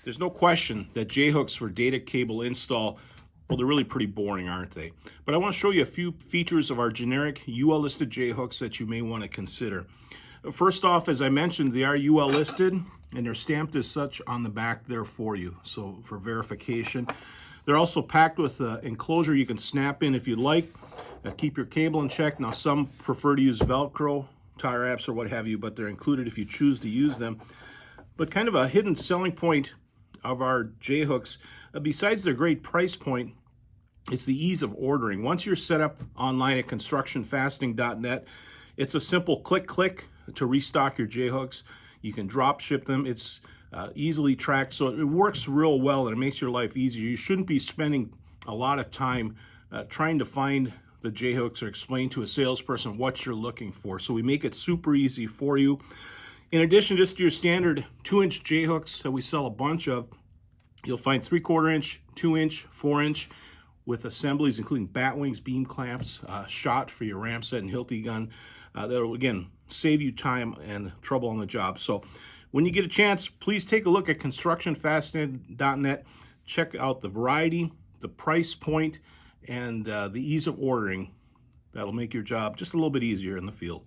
There's no question that J-hooks for data cable install, well, they're really pretty boring, aren't they? But I want to show you a few features of our generic UL listed J-hooks that you may want to consider. First off, as I mentioned, they are UL listed and they're stamped as such on the back there for you, so for verification. They're also packed with an enclosure you can snap in if you'd like. Keep your cable in check. Now, some prefer to use Velcro, tire wraps, or what have you, but they're included if you choose to use them. But kind of a hidden selling point of our J-hooks, besides their great price point, it's the ease of ordering. Once you're set up online at constructionfastening.net, it's a simple click to restock your J-hooks. You can drop ship them. It's easily tracked, so it works real well and it makes your life easier. You shouldn't be spending a lot of time trying to find the J-hooks or explain to a salesperson what you're looking for. So we make it super easy for you. In addition, just to your standard 2-inch J-hooks that we sell a bunch of, you'll find 3/4 inch, 2-inch, 4-inch with assemblies including bat wings, beam clamps, shot for your ram set and Hilti gun. That'll, again, save you time and trouble on the job. So when you get a chance, please take a look at constructionfastening.net. Check out the variety, the price point, and the ease of ordering. That'll make your job just a little bit easier in the field.